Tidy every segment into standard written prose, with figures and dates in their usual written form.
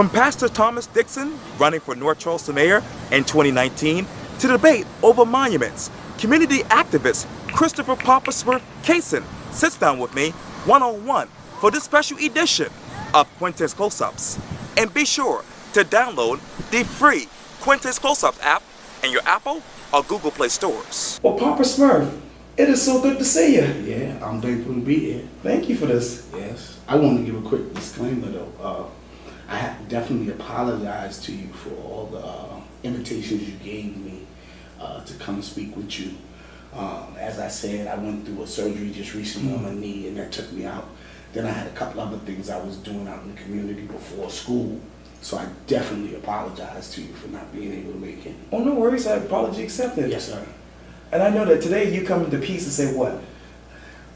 From Pastor Thomas Dixon running for North Charleston mayor in 2019 to the debate over monuments, community activist Christopher Poppa Smurf Cason sits down with me one-on-one for this special edition of Quintin's Close-Ups. And be sure to download the free Quintin's Close-Ups app in your Apple or Google Play stores. Well, Poppa Smurf, it is so good to see you. Yeah, I'm thankful to be here. Thank you for this. Yes. I want to give a quick disclaimer though. I have to definitely apologize to you for all the invitations you gave me to come speak with you. As I said, I went through a surgery just recently on my knee, and that took me out. Then I had a couple other things I was doing out in the community before school. So I definitely apologize to you for not being able to make it. Oh, no worries. Apology accepted. Yes, sir. And I know that today you come into peace to say what?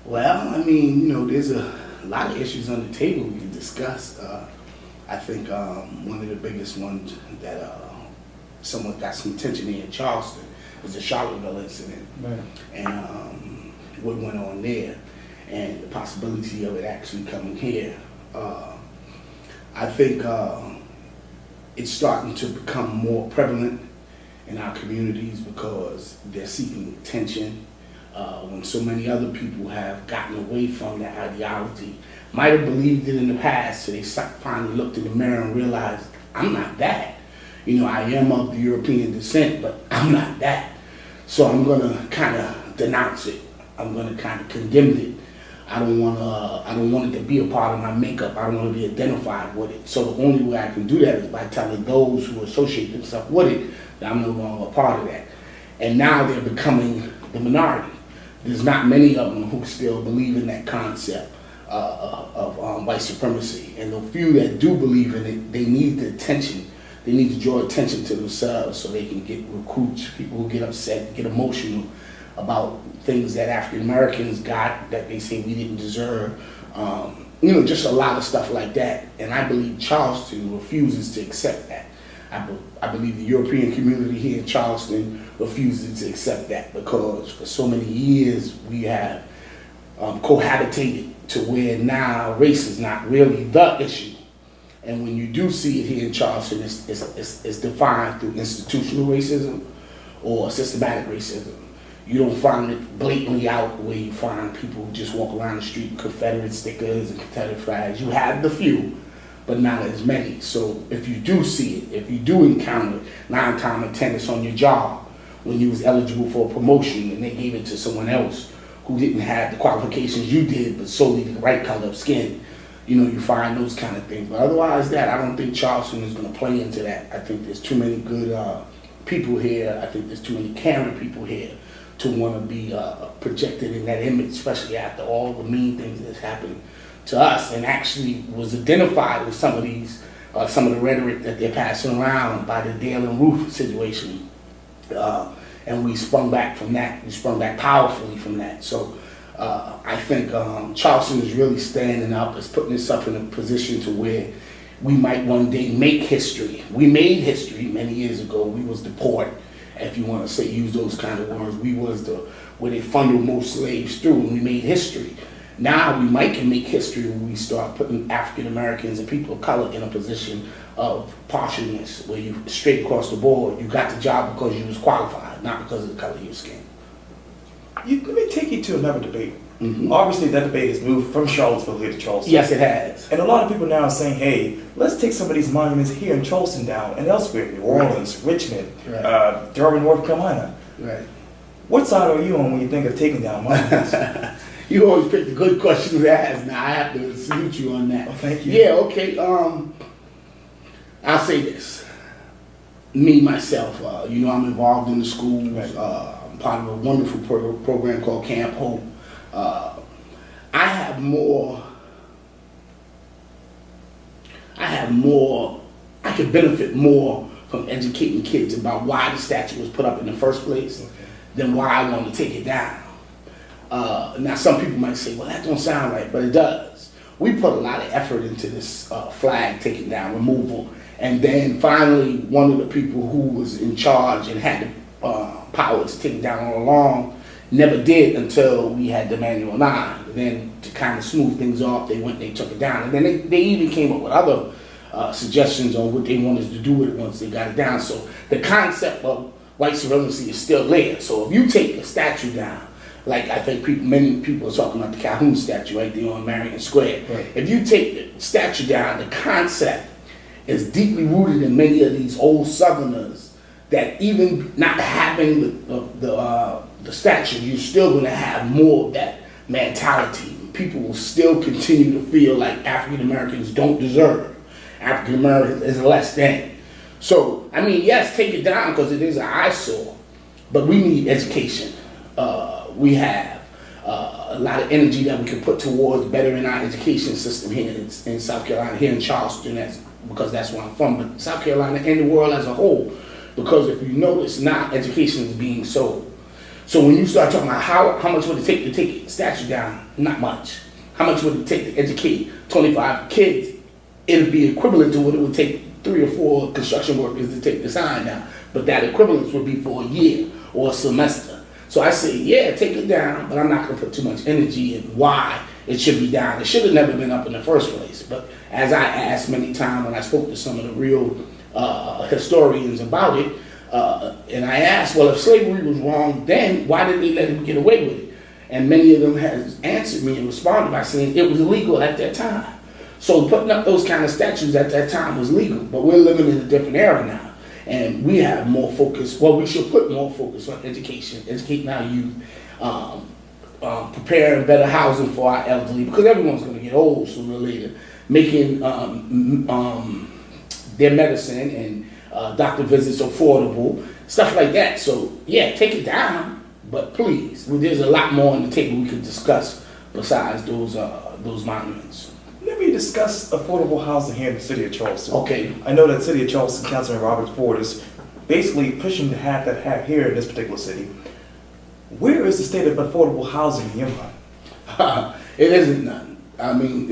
Well, I mean, you know, there's a lot of issues on the table we can discuss. I think one of the biggest ones that someone got some attention in Charleston was the Charlottesville incident. Right. And what went on there and the possibility of it actually coming here. I think it's starting to become more prevalent in our communities because they're seeking attention when so many other people have gotten away from that ideology. Might have believed it in the past, so they finally looked in the mirror and realized, I'm not that. You know, I am of the European descent, but I'm not that. So I'm gonna kind of denounce it. I'm gonna kind of condemn it. I don't want it to be a part of my makeup. I don't want to be identified with it. So the only way I can do that is by telling those who associate themselves with it that I'm no longer a part of that. And now they're becoming the minority. There's not many of them who still believe in that concept of white supremacy. And the few that do believe in it, they need the attention. They need to draw attention to themselves so they can get recruits, people who get upset, get emotional about things that African Americans got that they say we didn't deserve. You know, just a lot of stuff like that. And I believe Charleston refuses to accept that. I believe the European community here in Charleston refuses to accept that because for so many years we have cohabitated to where now race is not really the issue. And when you do see it here in Charleston, it's defined through institutional racism or systematic racism. You don't find it blatantly out where you find people who just walk around the street with Confederate stickers and Confederate flags. You have the few, but not as many. So if you do see it, if you do encounter 9 times out of 10 it's on your job when you was eligible for a promotion and they gave it to someone else who didn't have the qualifications you did, but solely the right color of skin. You know, you find those kind of things. But otherwise that, I don't think Charleston is going to play into that. I think there's too many good people here. I think there's too many caring people here to want to be projected in that image, especially after all the mean things that's happened to us and actually was identified with some of these, some of the rhetoric that they're passing around by the Dale and Ruth situation. And we sprung back from that. We sprung back powerfully from that. So I think Charleston is really standing up, is putting itself in a position to where we might one day make history. We made history many years ago. We was the port, if you want to say, use those kind of words. We was where they funneled most slaves through, and we made history. Now we might can make history when we start putting African Americans and people of color in a position of partialness, where you straight across the board, you got the job because you was qualified, not because of the color of your skin. Let me take you to another debate. Mm-hmm. Obviously, that debate has moved from Charlottesville here to Charleston. Yes, it has. And a lot of people now are saying, hey, let's take some of these monuments here in Charleston down and elsewhere, New Orleans, right. Richmond, right. Durham, North Carolina. Right. What side are you on when you think of taking down monuments? You always pick the good questions to ask. Now, I have to salute you on that. Oh, thank you. Yeah, okay. I'll say this. Me, myself, you know, I'm involved in the schools. Right. I'm part of a wonderful program called Camp Hope. I have more, I could benefit more from educating kids about why the statue was put up in the first place than why I want to take it down. Now some people might say, well, that don't sound right, but it does. We put a lot of effort into this flag taking down, removal, and then finally one of the people who was in charge and had the power to take it down all along never did until we had the Manual 9. And then to kind of smooth things off, they went and they took it down. And then they even came up with other suggestions on what they wanted to do with it once they got it down. So the concept of white supremacy is still there. So if you take the statue down, like I think many people are talking about the Calhoun statue right there on Marion Square. Right. If you take the statue down, the concept is deeply rooted in many of these old Southerners that even not having the statue, you're still going to have more of that mentality. People will still continue to feel like African Americans don't deserve. African Americans is less than. So, I mean, yes, take it down because it is an eyesore, but we need education. We have a lot of energy that we can put towards bettering our education system here in South Carolina, here in Charleston, because that's where I'm from, but South Carolina and the world as a whole. Because if you notice now, education is being sold. So when you start talking about how much would it take to take the statue down, not much. How much would it take to educate 25 kids? It would be equivalent to what it would take 3 or 4 construction workers to take the sign down. But that equivalence would be for a year or a semester. So I say, yeah, take it down, but I'm not going to put too much energy in why it should be down. It should have never been up in the first place. But as I asked many times when I spoke to some of the real historians about it, and I asked, well, if slavery was wrong then, why did they let him get away with it? And many of them has answered me and responded by saying it was illegal at that time. So putting up those kind of statues at that time was legal, but we're living in a different era now. And we have more focus, well, we should put more focus on education, educating our youth, preparing better housing for our elderly, because everyone's going to get old sooner or later, making their medicine and doctor visits affordable, stuff like that. So, yeah, take it down, but please, there's a lot more on the table we could discuss besides those monuments. Let me discuss affordable housing here in the city of Charleston. Okay. I know that city of Charleston, Councilman Robert Ford is basically pushing to have that have here in this particular city. Where is the state of affordable housing in your mind? It isn't none. I mean,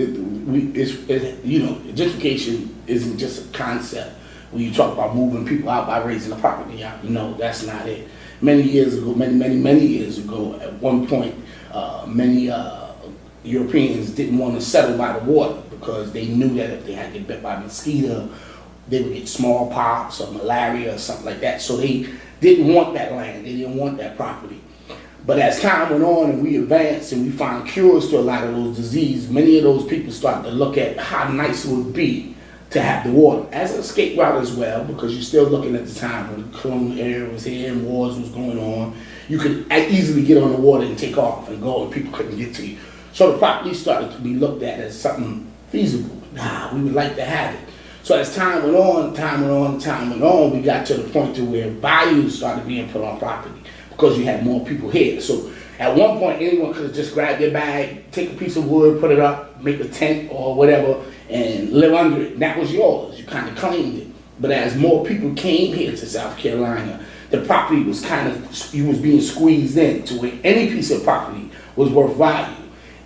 gentrification isn't just a concept. When you talk about moving people out by raising the property out, no, that's not it. Many years ago, many years ago, at one point, many Europeans didn't want to settle by the water because they knew that if they had to get bit by a mosquito, they would get smallpox or malaria or something like that. So they didn't want that land. They didn't want that property. But as time went on and we advanced and we found cures to a lot of those diseases, many of those people started to look at how nice it would be to have the water as an escape route as well, because you're still looking at the time when the colonial era was here and wars was going on. You could easily get on the water and take off and go, and people couldn't get to you. So the property started to be looked at as something feasible. We would like to have it. So as time went on, we got to the point to where values started being put on property because you had more people here. So at one point, anyone could have just grabbed their bag, take a piece of wood, put it up, make a tent or whatever, and live under it. And that was yours. You kind of claimed it. But as more people came here to South Carolina, the property was you was being squeezed in to where any piece of property was worth value.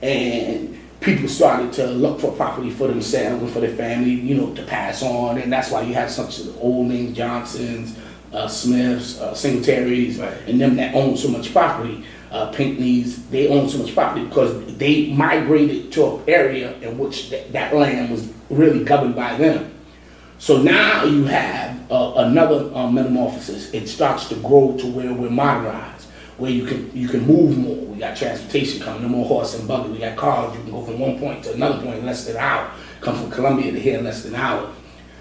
And people started to look for property for themselves and for their family, to pass on. And that's why you have such old names, Johnsons, Smiths, Singletaries, right, and them that own so much property. Pinckneys, they own so much property because they migrated to an area in which that land was really governed by them. So now you have another metamorphosis. It starts to grow to where we're modernized, where you can move more. We got transportation coming, no more horse and buggy. We got cars. You can go from one point to another point in less than an hour. Come from Columbia to here in less than an hour.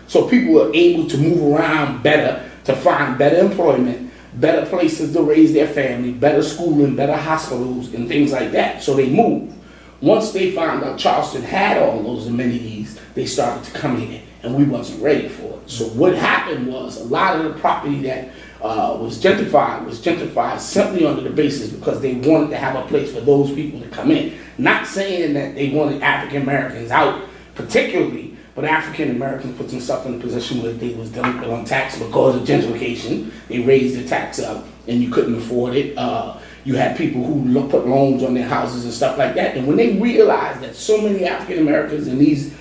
So people are able to move around better, to find better employment, better places to raise their family, better schooling, better hospitals, and things like that. So they move. Once they found out Charleston had all those amenities, they started to come here, and we wasn't ready for it. So what happened was a lot of the property that was gentrified simply under the basis because they wanted to have a place for those people to come in. Not saying that they wanted African Americans out particularly, but African Americans put themselves in a position where they was delinquent on tax because of gentrification. They raised the tax up and you couldn't afford it. You had people who put loans on their houses and stuff like that. And when they realized that so many African Americans in these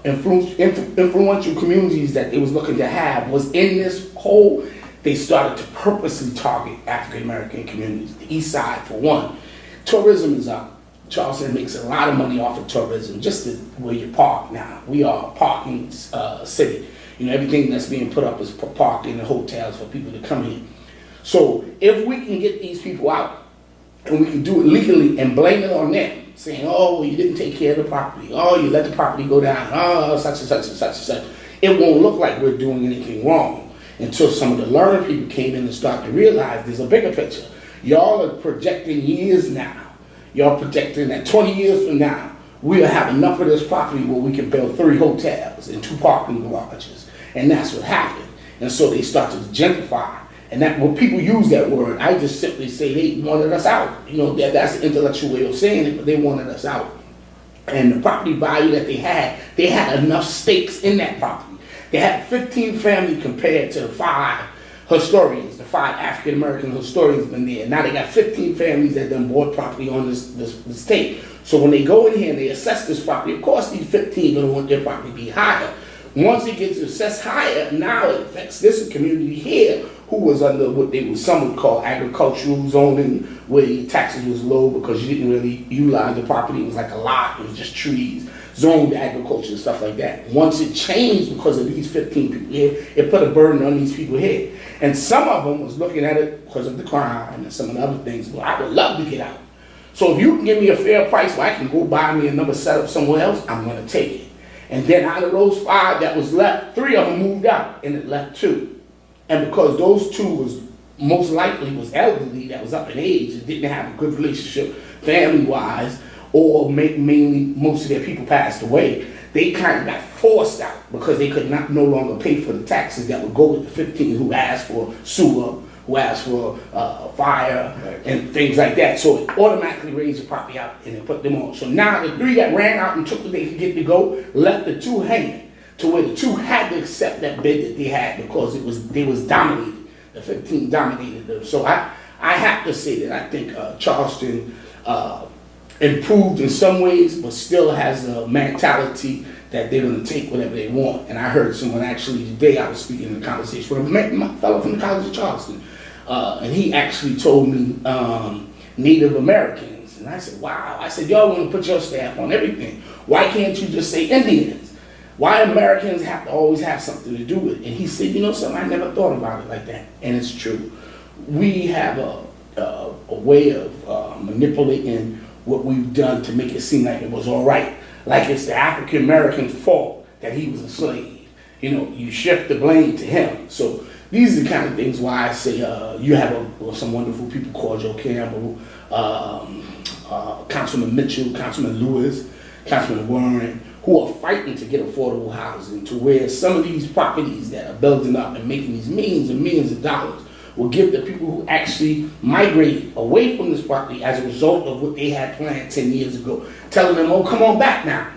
influential communities that they was looking to have was in this whole, they started to purposely target African American communities. The East Side, for one. Tourism is up. Charleston makes a lot of money off of tourism, just where you park now. We are a parking city. You know, everything that's being put up is parking and hotels for people to come in. So if we can get these people out, and we can do it legally and blame it on them, saying, oh, you didn't take care of the property, oh, you let the property go down, oh, such and such and such and such, it won't look like we're doing anything wrong until some of the learned people came in and started to realize there's a bigger picture. Y'all are projecting years now. Y'all projecting that 20 years from now, we'll have enough of this property where we can build 3 hotels and 2 parking garages. And that's what happened. And so they start to gentrify. And that when people use that word, I just simply say they wanted us out. You know, that's the intellectual way of saying it, but they wanted us out. And the property value that they had enough stakes in that property. They had 15 families compared to the 5 historians, the 5 African American historians been there. Now they got 15 families that done bought property on this tape. So when they go in here and they assess this property, of course these 15 gonna want their property to be higher. Once it gets assessed higher, now it affects this community here, who was under what some would call agricultural zoning, where your taxes was low because you didn't really utilize the property. It was like a lot, it was just trees, zoned agriculture and stuff like that. Once it changed because of these 15 people here, it put a burden on these people here. And some of them was looking at it because of the crime and some of the other things. Well, I would love to get out. So if you can give me a fair price where I can go buy me another setup somewhere else, I'm gonna take it. And then out of those 5 that was left, 3 of them moved out and it left 2. And because those 2 was most likely was elderly, that was up in age and didn't have a good relationship family-wise, or mainly most of their people passed away, they kind of got forced out because they could no longer pay for the taxes that would go with the 15 who asked for sewer, who asked for fire, and things like that. So it automatically raised the property out and it put them on. So now the 3 that ran out and took what they could get to go, left the 2 hanging, to where the 2 had to accept that bid that they had because they was dominated. The 15 dominated them. So I have to say that I think Charleston improved in some ways, but still has a mentality that they're going to take whatever they want. And I heard someone actually today, I was speaking in a conversation with a fellow from the College of Charleston, and he actually told me Native Americans. And I said, wow. I said, y'all want to put your stamp on everything. Why can't you just say Indians? Why Americans have to always have something to do with it? And he said, you know something, I never thought about it like that. And it's true. We have a way of manipulating what we've done to make it seem like it was all right. Like it's the African American's fault that he was a slave. You know, you shift the blame to him. So these are the kind of things why I say you have some wonderful people called Joe Campbell, Councilman Mitchell, Councilman Lewis, Councilman Warren, who are fighting to get affordable housing to where some of these properties that are building up and making these millions and millions of dollars will give the people who actually migrated away from this property as a result of what they had planned 10 years ago, telling them, oh, come on back now.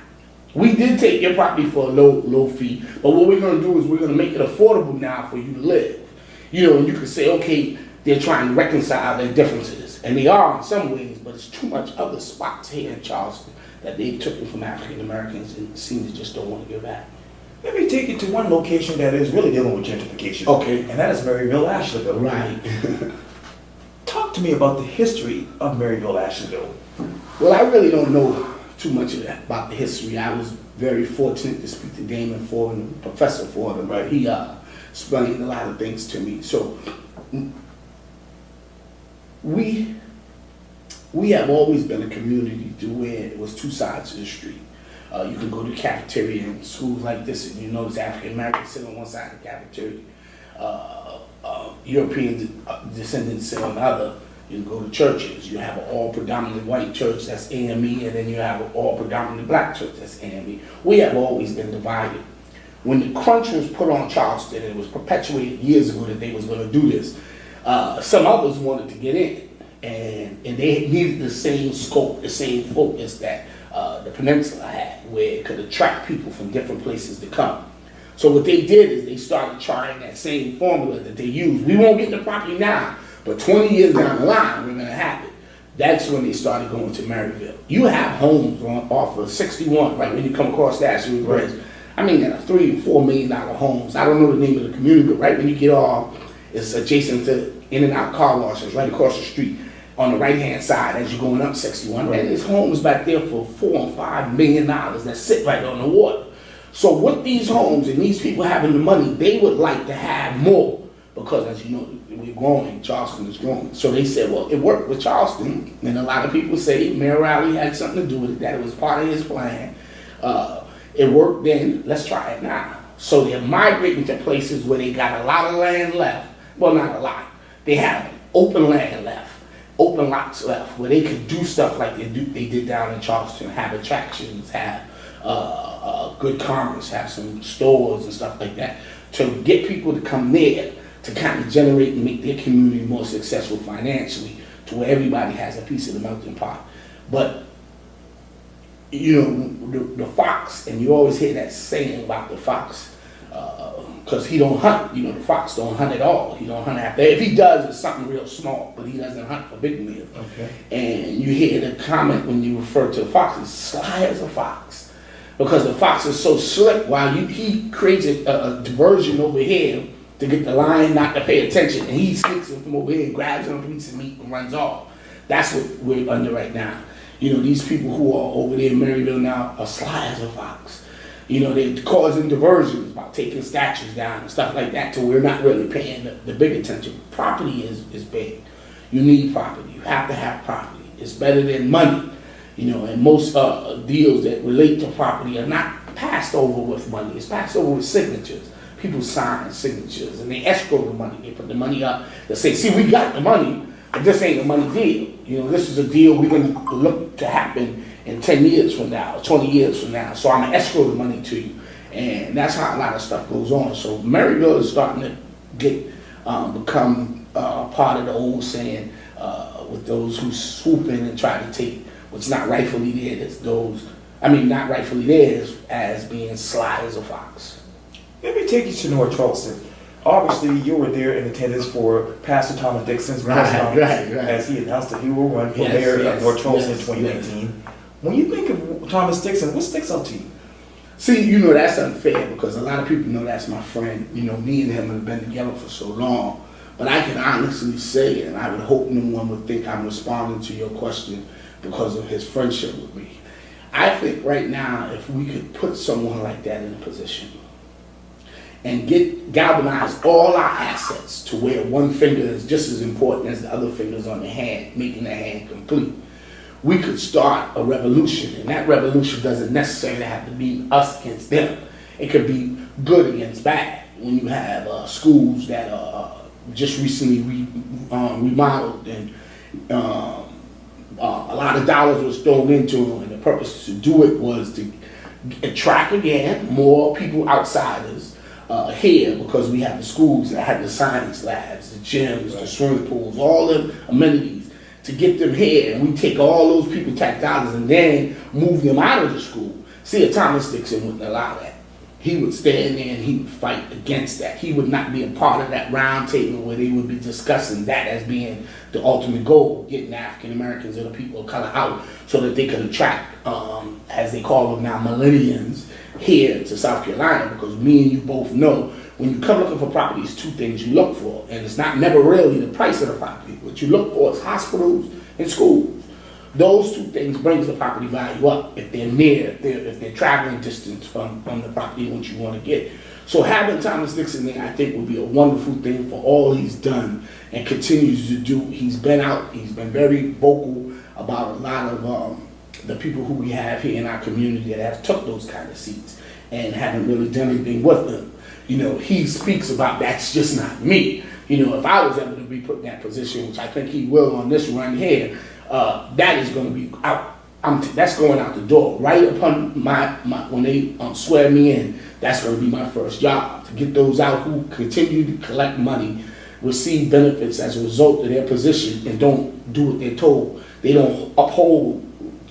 We did take your property for a low fee, but what we're going to do is we're going to make it affordable now for you to live. You know, and you could say, okay, they're trying to reconcile their differences, and they are in some ways, but it's too much other spots here in Charleston that they took it from African Americans and seem to just don't want to give back. Let me take you to one location that is really dealing with gentrification. Okay. And that is Maryville, Asheville. Right. Talk to me about the history of Maryville, Asheville. Well, I really don't know too much of that about the history. I was very fortunate to speak to Damon Ford and Professor Ford. Right. He explained a lot of things to me. So we have always been a community to where it was 2 sides of the street. You can go to the cafeteria in schools like this and you notice African Americans sit on one side of the cafeteria. European descendants sit on the other. You can go to churches. You have an all predominantly white church, that's AME, and then you have an all predominantly black church, that's AME. We have always been divided. When the crunch was put on Charleston, and it was perpetuated years ago that they was going to do this, some others wanted to get in, and they needed the same scope, the same focus that the peninsula had, where it could attract people from different places to come. So what they did is they started trying that same formula that they used. We won't get the property now, but 20 years down the line, we're going to have it. That's when they started going to Maryville. You have homes off of 61, right when you come across that Asheville Bridge. I mean, there are $3 or $4 million homes. I don't know the name of the community, but right when you get off, it's adjacent to In-N-Out car washes right across the street. on the right-hand side as you're going up 61. And there's homes back there for $4 and $5 million that sit right on the water. So with these homes and these people having the money, they would like to have more because, as you know, we're growing. Charleston is growing. So they said, well, it worked with Charleston. And a lot of people say Mayor Riley had something to do with it, that it was part of his plan. It worked then. Let's try it now. So they're migrating to places where they got a lot of land left. Well, not a lot. They have open land left, open lots left, where they could do stuff like they did down in Charleston, have attractions, have good commerce, have some stores and stuff like that, to get people to come there to kind of generate and make their community more successful financially, to where everybody has a piece of the melting pot. But you know, the fox, and you always hear that saying about the fox, because he don't hunt. You know, the fox don't hunt at all. He don't hunt after. If he does, it's something real small, but he doesn't hunt for big meals. Okay. And you hear the comment when you refer to the fox, is sly as a fox, because the fox is so slick. While he creates a diversion over here to get the lion not to pay attention, and he sneaks him from over here, grabs him a piece of meat, and runs off. That's what we're under right now. You know, these people who are over there in Maryville now are sly as a fox. You know, they're causing diversions about taking statues down and stuff like that, so we're not really paying the big attention. Property is big. You need property. You have to have property. It's better than money. You know, and most deals that relate to property are not passed over with money. It's passed over with signatures. People sign signatures and they escrow the money. They put the money up. They say, see, we got the money, but this ain't a money deal. You know, this is a deal we're going to look to happen in 10 years from now, 20 years from now. So I'm going to escrow the money to you. And that's how a lot of stuff goes on. So Maryville is starting to get become part of the old saying with those who swoop in and try to take what's not rightfully theirs. Not rightfully theirs, as being sly as a fox. Let me take you to North Charleston. Obviously, you were there in attendance for Pastor Thomas Dixon's press conference as he announced that he will run for mayor of North Charleston in 2019. When you think of Thomas Dixon, what sticks out to you? See, you know, that's unfair because a lot of people know that's my friend. You know, me and him have been together for so long. But I can honestly say, and I would hope no one would think I'm responding to your question because of his friendship with me. I think right now, if we could put someone like that in a position and galvanize all our assets to where one finger is just as important as the other fingers on the hand, making the hand complete, we could start a revolution. And that revolution doesn't necessarily have to be us against them. It could be good against bad. When you have schools that are just recently remodeled and a lot of dollars was thrown into them, and the purpose to do it was to attract again more people, outsiders, here, because we have the schools that have the science labs, the gyms, the swimming pools, all the amenities, to get them here. And we take all those people, tax dollars, and then move them out of the school. See, if Thomas Dixon wouldn't allow that. He would stand there and he would fight against that. He would not be a part of that round table where they would be discussing that as being the ultimate goal, getting African Americans or the people of color out so that they could attract, as they call them now, millennials here to South Carolina. Because me and you both know when you come looking for property, it's two things you look for. And it's not never really the price of the property. What you look for is hospitals and schools. Those two things brings the property value up if they're near, if they're traveling distance from the property which you want to get. So having Thomas Dixon there, I think, would be a wonderful thing for all he's done and continues to do. He's been out, he's been very vocal about a lot of the people who we have here in our community that have took those kind of seats and haven't really done anything with them. You know, he speaks about that's just not me. You know, if I was able to be put in that position, which I think he will on this run here, that is going to be out. That's going out the door. Right upon my when they swear me in, that's going to be my first job, to get those out who continue to collect money, receive benefits as a result of their position, and don't do what they're told. They don't uphold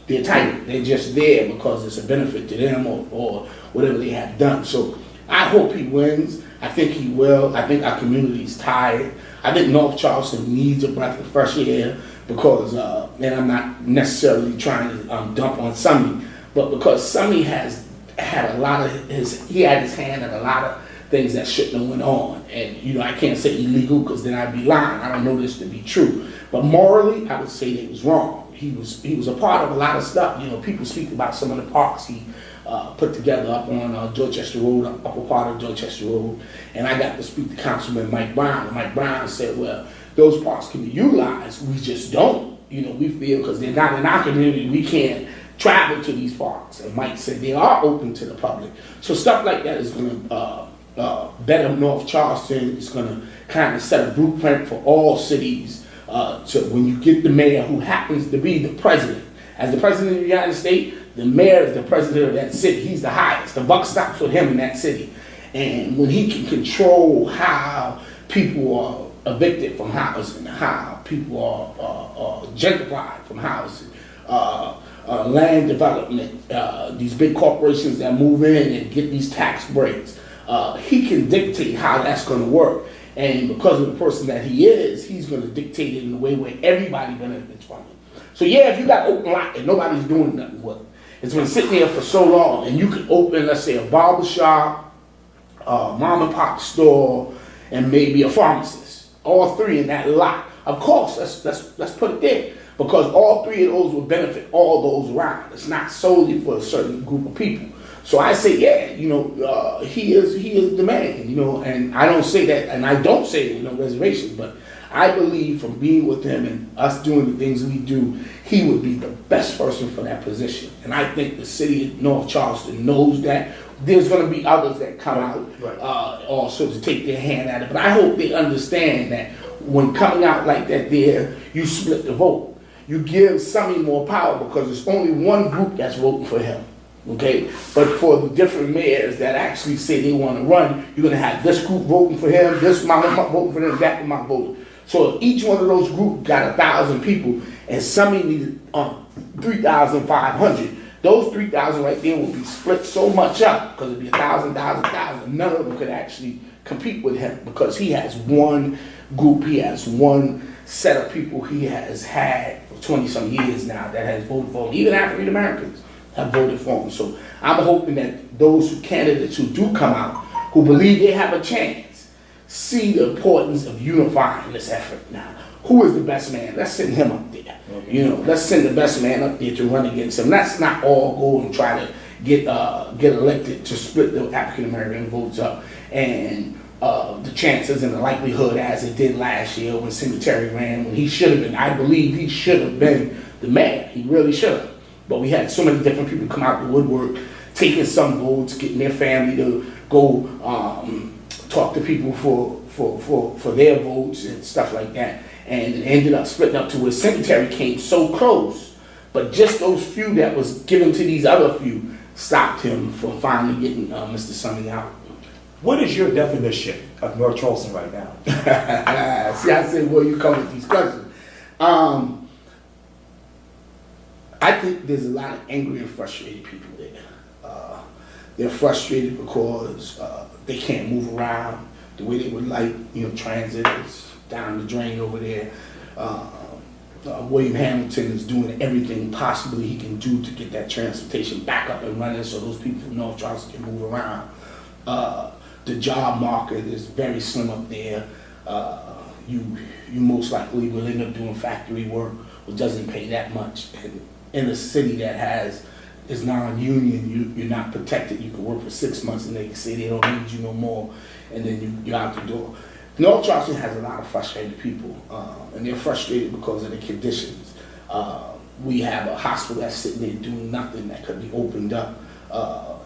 their title. They're just there because it's a benefit to them or whatever they have done. So I hope he wins. I think he will. I think our community is tired. I think North Charleston needs a breath of fresh air because, and I'm not necessarily trying to dump on Summy, but because Summy has had a lot of he had his hand in a lot of things that shouldn't have went on. And, you know, I can't say illegal because then I'd be lying. I don't know this to be true. But morally, I would say that it was wrong. He was a part of a lot of stuff. You know, people speak about some of the parks he put together up on Dorchester Road, upper part of Dorchester Road. And I got to speak to Councilman Mike Brown. And Mike Brown said, well, those parks can be utilized. We just don't. You know, we feel because they're not in our community, we can't travel to these parks. And Mike said they are open to the public. So stuff like that is going to better North Charleston. It's going to kind of set a blueprint for all cities. So when you get the mayor who happens to be the president, as the president of the United States, the mayor is the president of that city. He's the highest. The buck stops with him in that city. And when he can control how people are evicted from housing, how people are gentrified from housing, land development, these big corporations that move in and get these tax breaks, he can dictate how that's going to work. And because of the person that he is, he's going to dictate it in a way where everybody benefits from it. So yeah, if you got open lot and nobody's doing nothing with it, it's been sitting there for so long, and you can open, let's say, a barber shop, a mom and pop store, and maybe a pharmacist. All three in that lot. Of course, let's put it there, because all three of those will benefit all those around. It's not solely for a certain group of people. So I say, yeah, you know, he is the man, you know, and I don't say that, and I don't say it with no reservations, but I believe from being with him and us doing the things we do, he would be the best person for that position. And I think the city of North Charleston knows that. There's going to be others that come out also to take their hand at it. But I hope they understand that when coming out like that there, you split the vote. You give Sonny more power because there's only one group that's voting for him. Okay, but for the different mayors that actually say they want to run, you're going to have this group voting for him, this amount voting for them, that amount voting. So if each one of those groups got 1,000 people, and somebody needed 3,500, those 3,000 right there will be split so much up because it'd be 1,000, 1,000. None of them could actually compete with him because he has one group, he has one set of people he has had for 20-some years now that has voted for him. Even African Americans have voted for him. So I'm hoping that those candidates who do come out, who believe they have a chance, see the importance of unifying this effort now. Who is the best man? Let's send him up there. You know, let's send the best man up there to run against him. Let's not all go and try to get elected to split the African American votes up. And the chances and the likelihood, as it did last year when Cemetery ran, when he should have been, I believe he should have been the mayor. He really should have. But we had so many different people come out the woodwork, taking some votes, getting their family to go talk to people for their votes and stuff like that. And it ended up splitting up to where Cemetery came so close. But just those few that was given to these other few stopped him from finally getting Mr. Sonny out. What is your definition of North Charleston right now? See, I said, well, you come with these questions. I think there's a lot of angry and frustrated people there. They're frustrated because they can't move around the way they would like. You know, transit is down the drain over there. William Hamilton is doing everything possibly he can do to get that transportation back up and running so those people from North Charleston can move around. The job market is very slim up there. You most likely will end up doing factory work, which doesn't pay that much. And in a city that is non-union, you're not protected. You can work for 6 months and they can say they don't need you no more, and then you're out the door. North Charleston has a lot of frustrated people, and they're frustrated because of the conditions. We have a hospital that's sitting there doing nothing that could be opened up,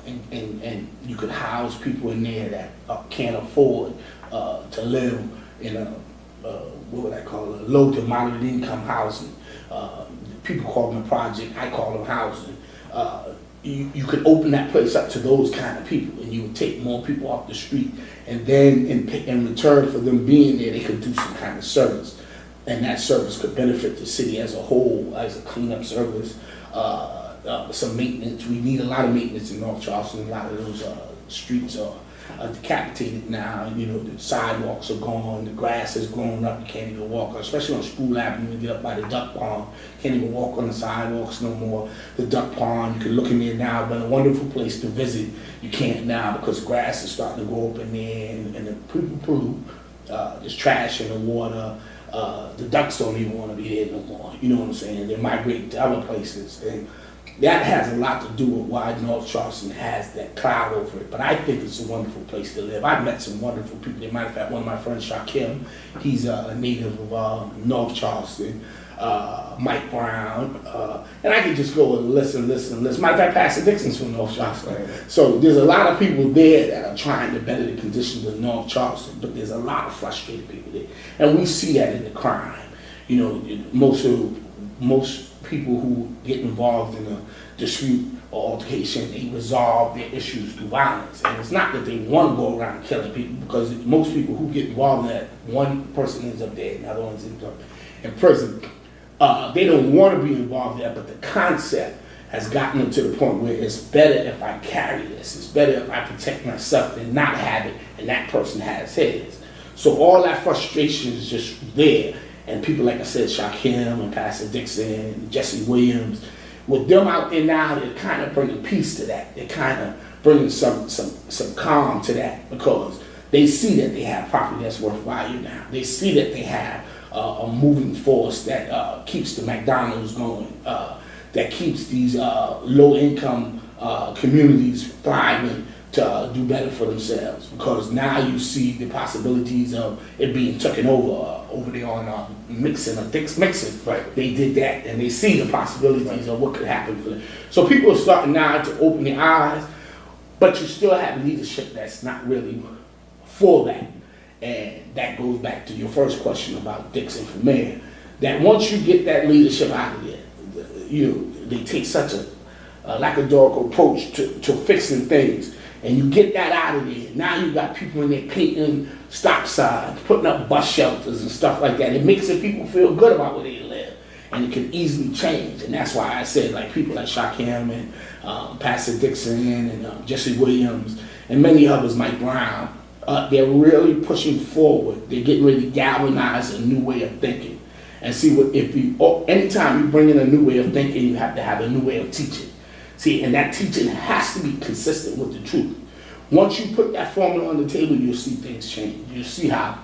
and you could house people in there that can't afford to live in a, what would I call it, low to moderate income housing. People call them a project, I call them housing. You could open that place up to those kind of people, and you would take more people off the street, and then in return for them being there, they could do some kind of service, and that service could benefit the city as a whole, as a cleanup service, some maintenance. We need a lot of maintenance in North Charleston. A lot of those streets are decapitated now. You know, the sidewalks are gone, the grass has grown up, you can't even walk, especially on Spool Avenue, you get up by the duck pond, can't even walk on the sidewalks no more. The duck pond, you can look in there now, been a wonderful place to visit. You can't now because grass is starting to grow up in there, and the people pollute. There's trash in the water. The ducks don't even want to be there no more. You know what I'm saying? They migrate to other places. And that has a lot to do with why North Charleston has that cloud over it. But I think it's a wonderful place to live. I've met some wonderful people. As a matter of fact, one of my friends, Shakim, he's a native of North Charleston. Mike Brown, and I could just go and listen. Matter of fact, Pastor Dixon's from North Charleston. Right. So there's a lot of people there that are trying to better the conditions of North Charleston, but there's a lot of frustrated people there. And we see that in the crime. You know, most people who get involved in a dispute or altercation, they resolve their issues through violence. And it's not that they want to go around killing people, because most people who get involved in that, one person ends up dead, another one ends up in prison. They don't want to be involved there, but the concept has gotten them to the point where it's better if I carry this. It's better if I protect myself than not have it, and that person has his. So all that frustration is just there. And people, like I said, Shakim and Pastor Dixon and Jesse Williams, with them out there now, they're kind of bringing peace to that. They're kind of bringing some calm to that, because they see that they have property that's worth value now. They see that they have a moving force that keeps the McDonald's going, that keeps these low-income communities thriving to do better for themselves. Because now you see the possibilities of it being taken over there on Mixon or Dick's Mixon. Right. They did that, and they see the possibilities of what could happen for them. So people are starting now to open their eyes, but you still have leadership that's not really for that. And that goes back to your first question about Dixon for mayor. That once you get that leadership out of there, they take such a lackadaisical approach to fixing things, and you get that out of there. Now you got people in there painting stop signs, putting up bus shelters and stuff like that. It makes the people feel good about where they live, and it can easily change. And that's why I said, like, people like Shakim and Pastor Dixon and Jesse Williams and many others, Mike Brown. They're really pushing forward. They're getting ready to galvanize a new way of thinking. And see, anytime you bring in a new way of thinking, you have to have a new way of teaching. See, and that teaching has to be consistent with the truth. Once you put that formula on the table, you'll see things change. You'll see how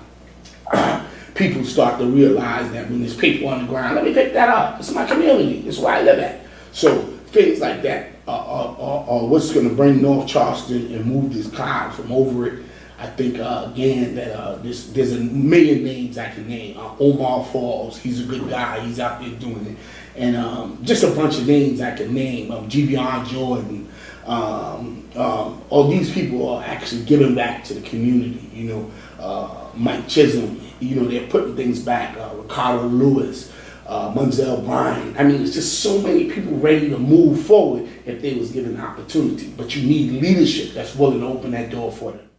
people start to realize that when there's paper on the ground, let me pick that up. It's my community. It's where I live at. So things like that are what's going to bring North Charleston and move this cloud from over it. I think, again, that there's a million names I can name. Omar Falls, he's a good guy. He's out there doing it. And just a bunch of names I can name. G.B.R. Jordan. All these people are actually giving back to the community. Mike Chisholm, they're putting things back. Ricardo Lewis, Munzel Bryan. I mean, it's just so many people ready to move forward if they was given an opportunity. But you need leadership that's willing to open that door for them.